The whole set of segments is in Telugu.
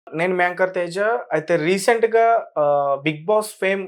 నేను మ్యాంకర్ తేజ. అయితే రీసెంట్‌గా 'బిగ్ బాస్' ఫేమ్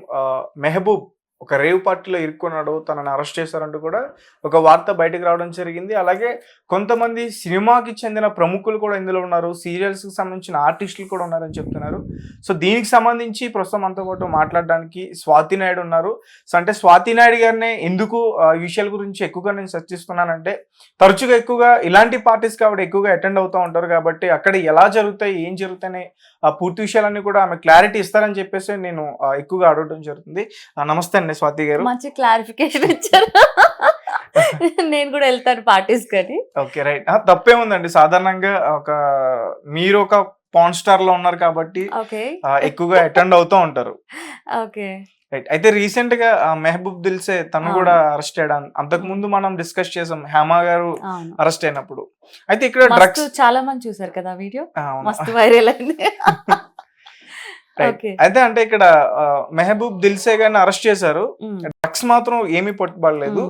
మెహబూబ్ ఒక రేవ్ పార్టీలో ఇరుక్కున్నాడు. తనని అరెస్ట్ చేశారంటూ కూడా ఒక వార్త బయటకు రావడం జరిగింది. అలాగే కొంతమంది సినిమాకి చెందిన ప్రముఖులు కూడా ఇందులో ఉన్నారు. సీరియల్స్‌కి సంబంధించిన ఆర్టిస్టులు కూడా ఉన్నారని చెప్తున్నారు. సో, దీనికి సంబంధించి ప్రస్తుతం మనతో పాటు మాట్లాడడానికి స్వాతి నాయుడు ఉన్నారు. సో, అంటే స్వాతి నాయుడు గారినే ఎందుకు ఈ విషయాల గురించి ఎక్కువగా నేను చర్చిస్తున్నానంటే, తరచుగా ఎక్కువగా ఇలాంటి పార్టీస్‌కి ఆవిడ ఎక్కువగా అటెండ్ అవుతా ఉంటారు కాబట్టి, అక్కడ ఎలా జరుగుతాయి, ఏం జరుగుతాయని పూర్తి విషయాలన్నీ కూడా ఆమె క్లారిటీ ఇస్తారని చెప్పేసి నేను ఎక్కువగా అడగడం జరుగుతుంది. నమస్తే అండి స్వాతి గారు. మంచి క్లారిఫికేషన్ ఇచ్చారు. నేను కూడా వెళ్తాను పార్టీస్ కానీ. Okay, right. తప్పేముందండి. సాధారణంగా మీరు ఒక పాన్ స్టార్ లో ఉన్నారు కాబట్టి ఎక్కువగా అటెండ్ అవుతూ ఉంటారు. Okay, right. అయితే రీసెంట్ గా మెహబూబ్ దిల్సే తను కూడా అరెస్ట్ అయ్యాడు. అంతకు ముందు మనం డిస్కస్ చేసాం హేమ గారు అరెస్ట్ అయినప్పుడు. అయితే ఇక్కడ డ్రగ్స్ చాలా మంది చూసారు కదా వీడియో, మస్తు వైరల్ అయింది. అయితే అంటే ఇక్కడ మెహబూబ్ దిల్సే గారిని అరెస్ట్ చేశారు. డ్రగ్స్ మాత్రం ఏమీ పట్టుబడలేదు.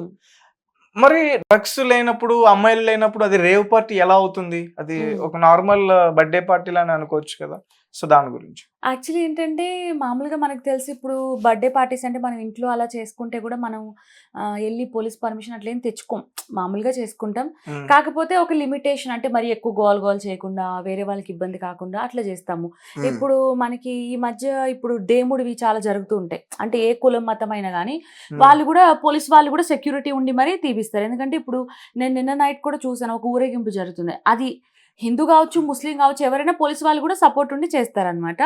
మరి డ్రగ్స్ లేనప్పుడు, అమ్మాయిలు లేనప్పుడు అది రేవ్ పార్టీ ఎలా అవుతుంది? అది ఒక నార్మల్ బర్త్డే పార్టీ లానే అనుకోవచ్చు కదా. సో దాని గురించి యాక్చువల్లీ ఏంటంటే, మామూలుగా మనకు తెలిసి ఇప్పుడు బర్త్డే పార్టీస్ అంటే మనం ఇంట్లో అలా చేసుకుంటే కూడా మనం వెళ్ళి పోలీస్ పర్మిషన్ అట్లేం తెచ్చుకోం, మామూలుగా చేసుకుంటాం. కాకపోతే ఒక లిమిటేషన్, అంటే మరి ఎక్కువ గోల్ గోల్ చేయకుండా, వేరే వాళ్ళకి ఇబ్బంది కాకుండా అట్లా చేస్తాము. ఇప్పుడు మనకి ఈ మధ్య ఇప్పుడు దేముడివి చాలా జరుగుతూ ఉంటాయి. అంటే ఏ కులం మతం అయినా కానీ వాళ్ళు కూడా, పోలీస్ వాళ్ళు కూడా సెక్యూరిటీ ఉండి మరీ తీపిస్తారు. ఎందుకంటే ఇప్పుడు నేను నిన్న నైట్ కూడా చూసాను, ఒక ఊరేగింపు జరుగుతుంది. అది హిందూ కావచ్చు, ముస్లిం కావచ్చు, ఎవరైనా పోలీస్ వాళ్ళు కూడా సపోర్ట్ ఉండి చేస్తారనమాట.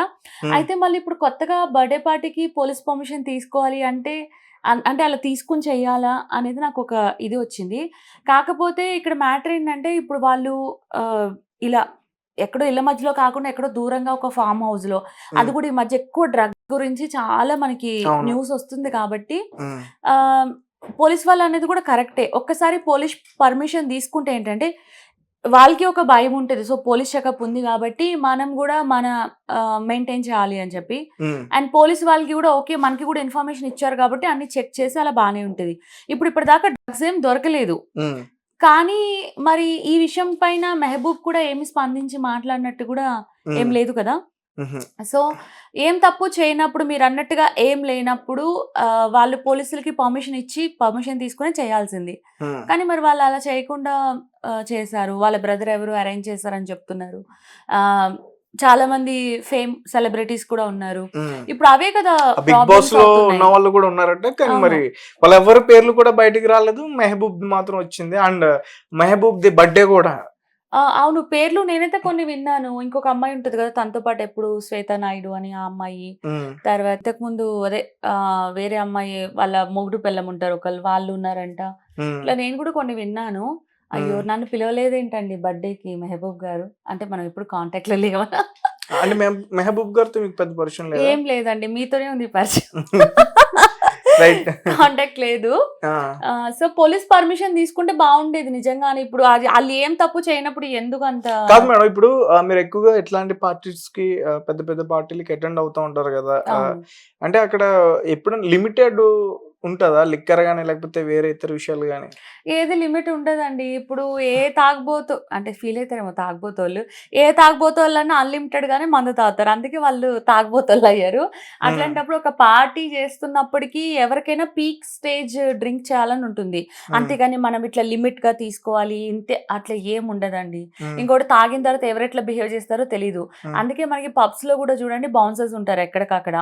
అయితే మళ్ళీ ఇప్పుడు కొత్తగా బర్త్డే పార్టీకి పోలీస్ పర్మిషన్ తీసుకోవాలి అంటే అంటే అలా తీసుకుని చెయ్యాలా అనేది నాకు ఒక ఇది వచ్చింది. కాకపోతే ఇక్కడ మ్యాటర్ ఏంటంటే, ఇప్పుడు వాళ్ళు ఇలా ఎక్కడో ఇళ్ళ మధ్యలో కాకుండా ఎక్కడో దూరంగా ఒక ఫామ్ హౌస్‌లో, అది కూడా ఈ మధ్య ఎక్కువ డ్రగ్ గురించి చాలా మనకి న్యూస్ వస్తుంది కాబట్టి పోలీస్ వాళ్ళు అనేది కూడా కరెక్టే. ఒక్కసారి పోలీస్ పర్మిషన్ తీసుకుంటే ఏంటంటే వాళ్ళకి ఒక భయం ఉంటది. సో, పోలీస్ చెకప్ ఉంది కాబట్టి మనం గూడా మన మెయింటైన్ చేయాలి అని చెప్పి. అండ్ పోలీస్ వాళ్ళకి గూడా ఓకే, మనకి గూడా ఇన్ఫర్మేషన్ ఇచ్చారు కాబట్టి అన్ని చెక్ చేసి అలా బానే ఉంటది. ఇప్పటిదాకా డ్రగ్స్ ఏం దొరకలేదు. కానీ మరి ఈ విషయం పైన మెహబూబ్ కూడా ఏమి స్పందించి మాట్లాడినట్టు కూడా ఏం లేదు కదా. సో, ఏం తప్పు చేయనప్పుడు, మీరన్నట్టుగా ఏం లేనప్పుడు వాళ్ళు పోలీసులకి పర్మిషన్ తీసుకొని చేయాల్సింది. కానీ మరి వాళ్ళు అలా చేయకుండా చేశారు. వాళ్ళ బ్రదర్ ఎవరో అరేంజ్ చేశారని చెప్తున్నారు. చాలా మంది ఫేమ్ సెలబ్రిటీస్ కూడా ఉన్నారు. ఇప్పుడు అవే కదా బిగ్ బాస్ లో ఉన్న వాళ్ళు కూడా ఉన్నారంటే, కానీ మరి వాళ్ళెవరి పేర్లు కూడా బయటికి రాలేదు. మెహబూబ్ మాత్రం వచ్చింది. అండ్ మెహబూబ్ ది బర్త్డే కూడా. అవును, పేర్లు నేనైతే కొన్ని విన్నాను. ఇంకొక అమ్మాయి ఉంటది కదా, తనతో పాటు ఎప్పుడు శ్వేత నాయుడు అని ఆ అమ్మాయి. తర్వాత ఇంతకుముందు అదే వేరే అమ్మాయి వాళ్ళ మొగుడు పెళ్ళం ఉంటారు ఒకళ్ళు, వాళ్ళు ఉన్నారంట. ఇట్లా నేను కూడా కొన్ని విన్నాను. అయ్యో, నన్ను పిలవలేదేంటండి బర్త్డేకి మెహబూబ్ గారు? అంటే మనం ఎప్పుడు కాంటాక్ట్ లో లేవా? అంటే మెహబూబ్ గారితో మీకు పెద్ద పరిచయం లేదు? ఏం లేదండి, మీతోనే ఉంది పరిచయం. కాంటాక్ట్ లేదు. సో పోలీస్ పర్మిషన్ తీసుకుంటే బాగుండేది నిజంగానే. ఇప్పుడు అది వాళ్ళు ఏం తప్పు చేయనప్పుడు ఎందుకు అంత కాదు మేడం. ఇప్పుడు మీరు ఎక్కువగా ఎట్లాంటి పార్టీస్ కి, పెద్ద పెద్ద పార్టీలకి అటెండ్ అవుతూ ఉంటారు కదా. అంటే అక్కడ ఎప్పుడైనా లిమిటెడ్ ఉంటదా లిక్కర్ గానీ, లేకపోతే వేరే ఇతర విషయాలు గానీ? ఏది లిమిట్ ఉండదండి. ఇప్పుడు ఏ తాగుబోతు అంటే ఫీల్ అవుతారేమో తాగుబోతోళ్ళు. ఏ తాగుబోతోళ్ళన్నా అన్‌లిమిటెడ్ గానే మందు తాగుతారు. అందుకే వాళ్ళు తాగుబోతోళ్ళు అయ్యారు. అట్లాంటప్పుడు ఒక పార్టీ చేస్తున్నప్పటికీ ఎవరికైనా పీక్ స్టేజ్ డ్రింక్ చేయాలని ఉంటుంది. అంతేగాని మనం ఇట్లా లిమిట్‌గా తీసుకోవాలి ఇంతే అట్లా ఏం ఉండదండి. ఇంకోటి తాగిన తర్వాత ఎవరెట్లా బిహేవ్ చేస్తారో తెలీదు. అందుకే మనకి పబ్స్‌లో కూడా చూడండి బౌన్సర్స్ ఉంటారు ఎక్కడికక్కడ.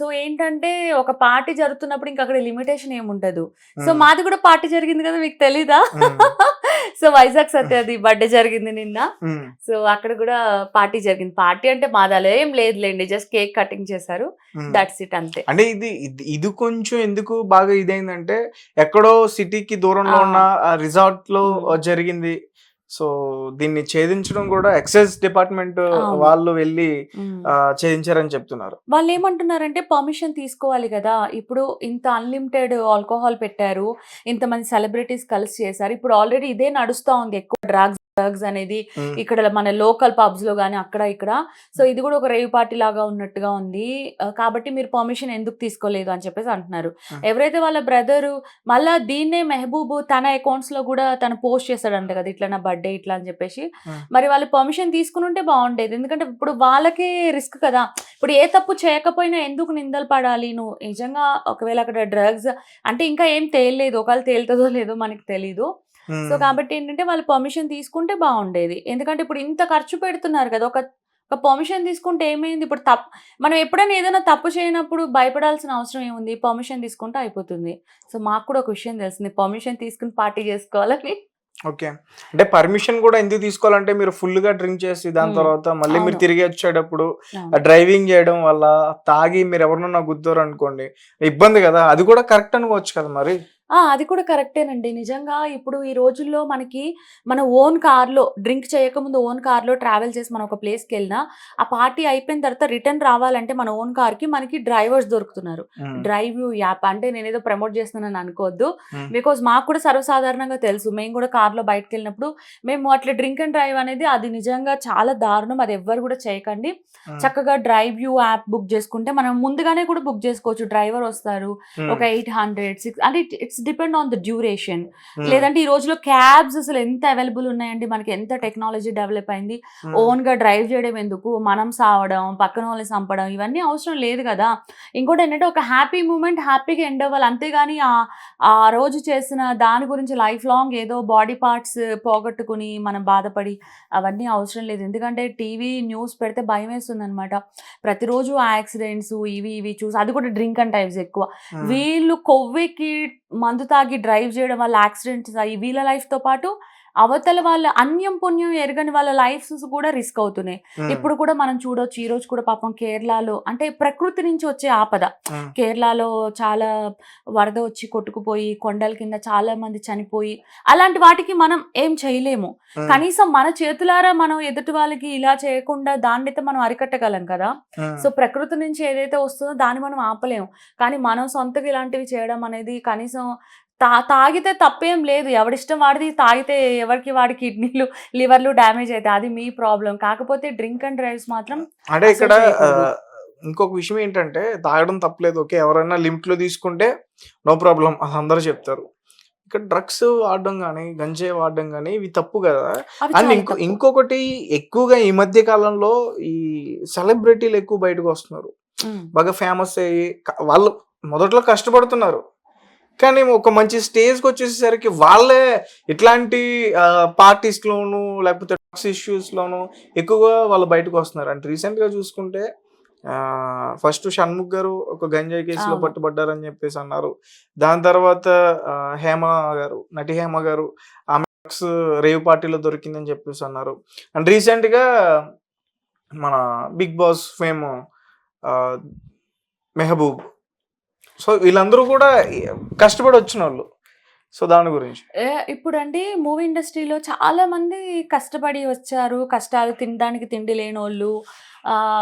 సో ఏంటంటే ఒక పార్టీ జరుగుతున్నప్పుడు ఇంకా అక్కడ లిమిటేషన్ ఏముండదు. సో మాది కూడా పార్టీ జరిగింది కదా, మీకు తెలీదా? సో వైజాగ్ సత్యది బర్త్డే జరిగింది నిన్న. సో అక్కడ కూడా పార్టీ జరిగింది. పార్టీ అంటే మాదాలో ఏం లేదులేండి, జస్ట్ కేక్ కటింగ్ చేశారు, దట్స్ ఇట్ అంతే. అంటే ఇది కొంచెం ఎందుకు బాగా ఇదైందంటే, ఎక్కడో సిటీకి దూరంలో ఉన్న రిసార్ట్ లో జరిగింది. సో దీన్ని ఛేదించడం కూడా ఎక్సైజ్ డిపార్ట్మెంట్ వాళ్ళు వెళ్ళి ఛేదించారని చెప్తున్నారు. వాళ్ళు ఏమంటున్నారంటే పర్మిషన్ తీసుకోవాలి కదా. ఇప్పుడు ఇంత అన్లిమిటెడ్ ఆల్కహాల్ పెట్టారు, ఇంతమంది సెలబ్రిటీస్ కలిసి చేశారు. ఇప్పుడు ఆల్రెడీ ఇదే నడుస్తా ఉంది, ఎక్కువ డ్రగ్స్ డ్రగ్స్ అనేది ఇక్కడ మన లోకల్ పబ్స్ లో గానీ అక్కడ ఇక్కడ. సో ఇది కూడా ఒక రేవ్ పార్టీ లాగా ఉన్నట్టుగా ఉంది. కాబట్టి మీరు పర్మిషన్ ఎందుకు తీసుకోలేదు అని చెప్పేసి అంటున్నారు. ఎవరైతే వాళ్ళ బ్రదరు మళ్ళా దీన్నే మెహబూబ్ తన అకౌంట్స్ లో కూడా తను పోస్ట్ చేశాడంట కదా, ఇట్లా నా బర్త్డే ఇట్లా అని చెప్పేసి. మరి వాళ్ళు పర్మిషన్ తీసుకుని ఉంటే బాగుండేది. ఎందుకంటే ఇప్పుడు వాళ్ళకే రిస్క్ కదా. ఇప్పుడు ఏ తప్పు చేయకపోయినా ఎందుకు నిందలు పడాలి? నువ్వు నిజంగా ఒకవేళ అక్కడ డ్రగ్స్ అంటే ఇంకా ఏం తేలలేదు, ఒకవేళ తేలుతుందో లేదో మనకి తెలీదు. సో కాబట్టి ఏంటంటే వాళ్ళు పర్మిషన్ తీసుకుంటే బాగుండేది. ఎందుకంటే ఇప్పుడు ఇంత ఖర్చు పెడుతున్నారు కదా, ఒక పర్మిషన్ తీసుకుంటే ఏమైంది? ఇప్పుడు మనం ఎప్పుడైనా ఏదైనా తప్పు చేయనప్పుడు భయపడాల్సిన అవసరం ఏముంది? పర్మిషన్ తీసుకుంటే అయిపోతుంది. సో మాకు కూడా ఒక విషయం తెలిసింది, పర్మిషన్ తీసుకుని పార్టీ చేసుకోవాలని. ఓకే. అంటే పర్మిషన్ కూడా ఎందుకు తీసుకోవాలంటే మీరు ఫుల్‌గా డ్రింక్ చేసి దాని తర్వాత మళ్ళీ మీరు అవును. తిరిగి వచ్చేటప్పుడు అవును. డ్రైవింగ్ చేయడం వల్ల తాగి మీరు ఎవరినన్నా గుద్దారనుకోండి ఇబ్బంది కదా! అది కూడా కరెక్ట్ అనుకోవచ్చు కదా మరి? అది కూడా కరెక్టేనండి. నిజంగా ఇప్పుడు ఈ రోజుల్లో మనకి మన ఓన్ కార్‌లో డ్రింక్ చేయకముందు ఓన్ కార్‌లో ట్రావెల్ చేసి మనం ఒక ప్లేస్‌కెళ్ళినా, ఆ పార్టీ అయిపోయిన తర్వాత రిటర్న్ రావాలంటే మన ఓన్ కార్‌కి మనకి డ్రైవర్స్ దొరుకుతున్నారు. హ్మ్. డ్రైవ్ యాప్ అంటే నేనేదో ప్రమోట్ చేస్తున్నానని అనుకోవద్దు. హ్మ్. బికాజ్ మాకు కూడా సర్వసాధారణంగా తెలుసు. మేము కూడా కార్‌లో బయటికెళ్ళినప్పుడు మేము అట్లా డ్రింక్ అండ్ డ్రైవ్ అనేది అది నిజంగా చాలా దారుణం. అది ఎవ్వరు కూడా చేయకండి. హ్మ్. చక్కగా డ్రైవ్ యూ యాప్ బుక్ చేసుకుంటే మనం ముందుగానే కూడా బుక్ చేసుకోవచ్చు. డ్రైవర్ వస్తారు. ఒక 800, 6 అంటే it's depend on the duration. లేదంటే ఈ రోజులో క్యాబ్స్ అసలు ఎంత అవైలబుల్ ఉన్నాయండి. మనకి ఎంత టెక్నాలజీ డెవలప్ అయింది. ఓన్‌గా డ్రైవ్ చేయడం ఎందుకు? మనం సావడం, పక్కన వాళ్ళని చంపడం ఇవన్నీ అవసరం లేదు కదా. ఇంకోటి ఏంటంటే ఒక హ్యాపీ మూమెంట్ హ్యాపీగా ఎండ్ అవ్వాలి. అంతేగాని ఆ రోజు చేసిన దాని గురించి లైఫ్ లాంగ్ ఏదో బాడీ పార్ట్స్ పోగొట్టుకుని మనం బాధపడి అవన్నీ అవసరం లేదు. ఎందుకంటే టీవీ న్యూస్ పెడితే భయమేస్తుందనమాట. ప్రతిరోజు యాక్సిడెంట్స్ ఇవి చూసి, అది కూడా డ్రింక్ అండ్ డ్రైవ్స్ ఎక్కువ. వీళ్ళు కొవ్వెక్కి మందు తాగి డ్రైవ్ చేయడం వల్ల యాక్సిడెంట్స్ అయ్యి వీళ్ళ లైఫ్‌తో పాటు అవతల వాళ్ళ అన్యం పుణ్యం ఎరగని వాళ్ళ లైఫ్స్ కూడా రిస్క్ అవుతున్నాయి. ఇప్పుడు కూడా మనం చూడొచ్చు. ఈరోజు కూడా పాపం కేరళలో అంటే ప్రకృతి నుంచి వచ్చే ఆపద. కేరళలో చాలా వరద వచ్చి కొట్టుకుపోయి కొండల కింద చాలా మంది చనిపోయి, అలాంటి వాటికి మనం ఏం చేయలేము. కనీసం మన చేతులారా మనం ఎదుటి వాళ్ళకి ఇలా చేయకుండా దాన్నైతే మనం అరికట్టగలం కదా. సో ప్రకృతి నుంచి ఏదైతే వస్తుందో దాన్ని మనం ఆపలేము. కానీ మనం సొంతగా ఇలాంటివి చేయడం అనేది కనీసం తాగితే తప్పేం లేదు. ఎవడిష్టం వాడిది. తాగితే ఎవరికి వాడి కిడ్నీలు, లివర్‌లు డ్యామేజ్ అయితాయి. అది మీ ప్రాబ్లమ్. కాకపోతే డ్రింక్ అండ్ డ్రైవ్స్ మాత్రం అంటే అసలు ఇక్కడ చేయకూడదు. ఇంకొక విషయం ఏంటంటే తాగడం తప్పులేదు. ఓకే. ఎవరైనా లిమిట్‌లో తీసుకుంటే నో ప్రాబ్లమ్ అది అందరూ చెప్తారు. ఇక్కడ డ్రగ్స్ వాడడం గాని, గంజాయి వాడడం గాని ఇవి తప్పు కదా! అవి అండ్ చాలా తప్పు. ఇంకొకటి ఎక్కువగా ఈ మధ్య కాలంలో ఈ సెలబ్రిటీలు ఎక్కువ బయటకొస్తున్నారు. హ్మ్. బాగా ఫేమస్ అయ్యి వాళ్ళు మొదట్లో కష్టపడుతున్నారు. కానీ ఒక మంచి స్టేజ్‌కొచ్చేసేసరికి వాళ్ళే ఇట్లాంటి పార్టీస్‌లోను లేకపోతే డ్రగ్స్ ఇష్యూస్‌లోను ఎక్కువగా వాళ్ళు బయటకొస్తున్నారు. అంటే రీసెంట్‌గా చూసుకుంటే ఫస్ట్ 'షణ్ముఖ్' గారు ఒక గంజాయి కేసులో అవును. పట్టుబడ్డారని చెప్పేసి అన్నారు. దాని తర్వాత నటి హేమ గారు ఆమె డ్రగ్స్ రేవ్ పార్టీలో దొరికిందని చెప్పేసి అన్నారు. అండ్ రీసెంట్‌గా మన 'బిగ్ బాస్' ఫేమ్ ఆహ్, మెహబూబ్. సో వీళ్ళందరూ కూడా కష్టపడి వచ్చినోళ్ళు. సో దాని గురించి. ఇప్పుడండి మూవీ ఇండస్ట్రీలో చాలా మంది కష్టపడి వచ్చారు. కష్టాలు తినడానికి తిండి లేనోళ్ళు,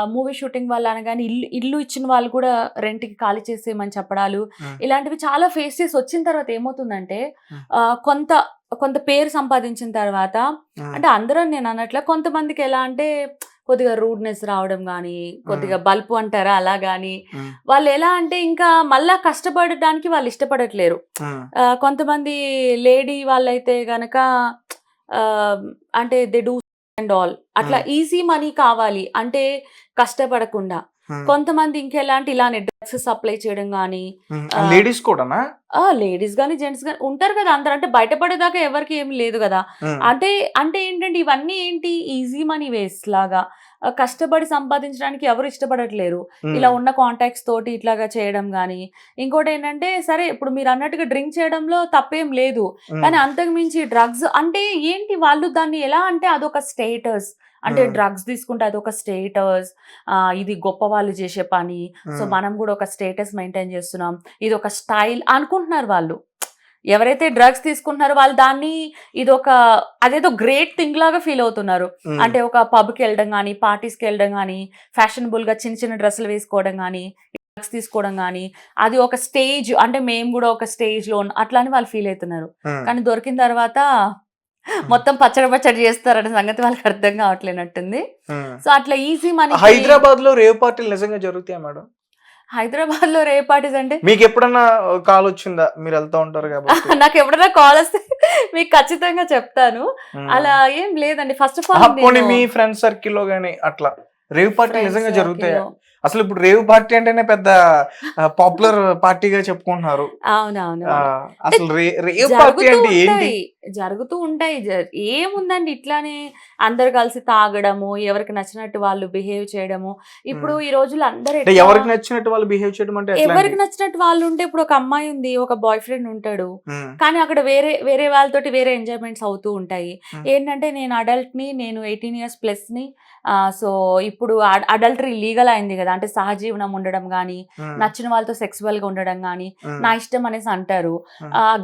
మూవీ షూటింగ్ వల్ల అనగానే ఇల్లు ఇచ్చిన వాళ్ళు కూడా రెంట్‌కి ఖాళీ చేసేయమని చెప్పడాలు, ఇలాంటివి చాలా ఫేస్ చేసి వచ్చిన తర్వాత ఏమవుతుందంటే కొంత కొంత పేరు సంపాదించిన తర్వాత, అంటే అందరూ అని నేను అనట్లే, కొంతమందికి ఎలా అంటే కొద్దిగా రూడ్‌నెస్ రావడం గానీ, కొద్దిగా బలుపు అంటారా అలా గానీ, వాళ్ళు ఎలా అంటే ఇంకా మళ్ళా కష్టపడడానికి వాళ్ళు ఇష్టపడట్లేరు. కొంతమంది లేడీ వాళ్ళైతే గనక అంటే దే డూ అండ్ ఆల్ అట్లా ఈజీ మనీ కావాలి అంటే కష్టపడకుండా. కొంతమంది ఇంకెలా అంటే ఇలానే డ్రగ్స్ సప్లై చేయడం గానీ, ఆహ్, లేడీస్ కూడానా? లేడీస్ గానీ, జెంట్స్ గానీ ఉంటారు కదా అందరూ. అంటే బయటపడేదాకా ఎవరికీ ఏమి లేదు గదా. అంటే అంటే ఏంటంటే ఇవన్నీ ఏంటి ఈజీ మనీ వేస్ లాగా. కష్టపడి సంపాదించడానికి ఎవరు ఇష్టపడట్లేరు. ఇలా ఉన్న కాంటాక్ట్స్ తోటి ఇట్లాగా చేయడం గానీ, ఇంకోటేంటంటే సరే ఇప్పుడు మీరన్నట్టుగా డ్రింక్ చేయడంలో తప్పేం లేదు. కానీ అంతకు మించి డ్రగ్స్ అంటే ఏంటి వాళ్ళు దాన్ని ఎలా అంటే అదొక స్టేటస్. అంటే డ్రగ్స్ తీసుకుంటే అదొక స్టేటస్. ఇది గొప్పవాళ్ళు చేసే పని. సో మనం గూడా ఒక స్టేటస్ మెయింటైన్ చేస్తున్నాం. ఇదొక స్టైల్ అనుకుంటున్నారు వాళ్ళు. ఎవరైతే డ్రగ్స్ తీసుకుంటున్నారో వాళ్ళు దాన్ని ఇదొక అదేదో గ్రేట్ థింగ్ లాగా ఫీల్ అవుతున్నారు. అంటే ఒక పబ్‌కెళ్ళడం గానీ, పార్టీస్‌కెళ్ళడం గానీ, ఫ్యాషనబుల్‌గా చిన్న చిన్న డ్రెస్సులు వేసుకోవడం గానీ, డ్రగ్స్ తీసుకోవడం గానీ, అది ఒక స్టేజ్ అంటే మేము గూడా ఒక స్టేజ్‌లో అట్లా అని వాళ్ళు ఫీల్ అయితున్నారు. కానీ దొరికిన తర్వాత మొత్తం పచ్చడి పచ్చడి చేస్తారనే సంగతి వాళ్ళకి అర్థం కావట్లేనట్టుంది. సో అట్లా ఈజీ మనీ. హైదరాబాద్ లో రేవ్ పార్టీలు నిజంగా జరుగుతాయా మేడం? హైదరాబాద్ లో రేవ్ పార్టీస్ అంటే మీకు ఎప్పుడన్నా కాల్ వచ్చిందా? మీరు వెళ్తా ఉంటారు కాబట్టి. నాకు ఎప్పుడైనా కాల్ వస్తే మీకు ఖచ్చితంగా చెప్తాను. అలా ఏం లేదండి. ఫస్ట్ ఆఫ్ పోనీ ఆల్ మీ ఫ్రెండ్ సర్కిల్ లో గానీ అట్లా రేవ్ పార్టీ నిజంగా జరుగుతాయా? అసలు ఇప్పుడు రేవ్ పార్టీ అంటేనే పెద్ద పాపులర్ పార్టీగా చెప్పుకుంటున్నారు. అవునవును. అసలు రేవ్ పార్టీ అంటే ఏంటి? జరుగుతూ ఉంటాయి. ఏముందండి ఇట్లానే అందరు కలిసి తాగడము, ఎవరికి నచ్చినట్టు వాళ్ళు బిహేవ్ చేయడము. ఇప్పుడు ఈ రోజుల్లో అందరు అంటే ఎవరికి నచ్చినట్టు వాళ్ళు బిహేవ్ చేయడం అంటే ఎవరికి నచ్చినట్టు వాళ్ళు ఉంటే, ఇప్పుడు ఒక అమ్మాయి ఉంది, ఒక బాయ్ ఫ్రెండ్ ఉంటాడు, కానీ అక్కడ వేరే వేరే వాళ్ళతోటి వేరే ఎంజాయ్మెంట్స్ అవుతూ ఉంటాయి. ఏంటంటే నేను అడల్ట్ ని, నేను 18 years ప్లస్ ని, సో ఇప్పుడు అడల్టరీ లీగల్ అయింది కదా, అంటే సహజీవనం ఉండడం కానీ, నచ్చిన వాళ్ళతో సెక్సువల్ గా ఉండడం కానీ నా ఇష్టం అనేసి అంటారు.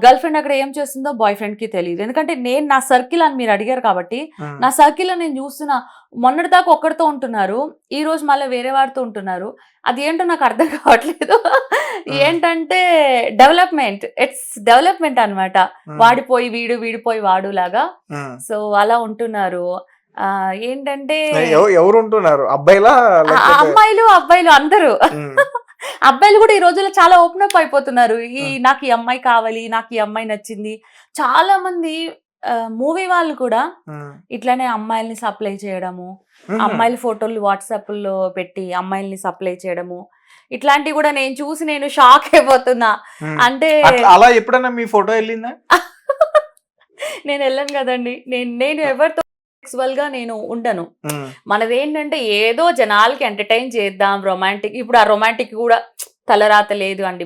గర్ల్ ఫ్రెండ్ అక్కడ ఏం చేస్తుందో బాయ్ ఫ్రెండ్ కి తెలియదు. ఎందుకంటే నేను నా సర్కిల్ అని మీరు అడిగారు కాబట్టి, నా సర్కిల్ లో నేను చూస్తున్నా, మొన్నటి దాకా ఒక్కడితో ఉంటున్నారు, ఈ రోజు మళ్ళీ వేరే వాడితో ఉంటున్నారు. అది ఏంటో నాకు అర్థం కావట్లేదు. ఏంటంటే ఇట్స్ డెవలప్మెంట్ అన్నమాట. వాడిపోయి వీడు, వీడిపోయి వాడు లాగా. సో అలా ఉంటున్నారు. ఏంటంటే ఎవరు ఉంటున్నారు? అబ్బాయిలా? అమ్మాయిలు అబ్బాయిలు అందరూ. అబ్బాయిలు కూడా ఈ రోజుల్లో చాలా ఓపెన్ అప్ అయిపోతున్నారు. నాకు ఈ అమ్మాయి కావాలి, నాకు ఈ అమ్మాయి నచ్చింది. చాలా మంది మూవీ వాళ్ళు కూడా ఇట్లానే అమ్మాయిల్ని సప్లై చేయడము, అమ్మాయిల ఫోటోలు వాట్సాప్ లో పెట్టి అమ్మాయిల్ని సప్లై చేయడము, ఇట్లాంటివి కూడా నేను చూసి నేను షాక్ అయిపోతున్నా. అంటే అలా ఎప్పుడన్నా మీ ఫోటో వెళ్ళిందా? నేను వెళ్ళను కదండి. నేను ఎవరితో సెక్సువల్ గా నేను ఉండను. మనదేంటంటే ఏదో జనాలకి ఎంటర్టైన్ చేద్దాం, రొమాంటిక్. ఇప్పుడు ఆ రొమాంటిక్ కూడా తలరాత లేదు అండి.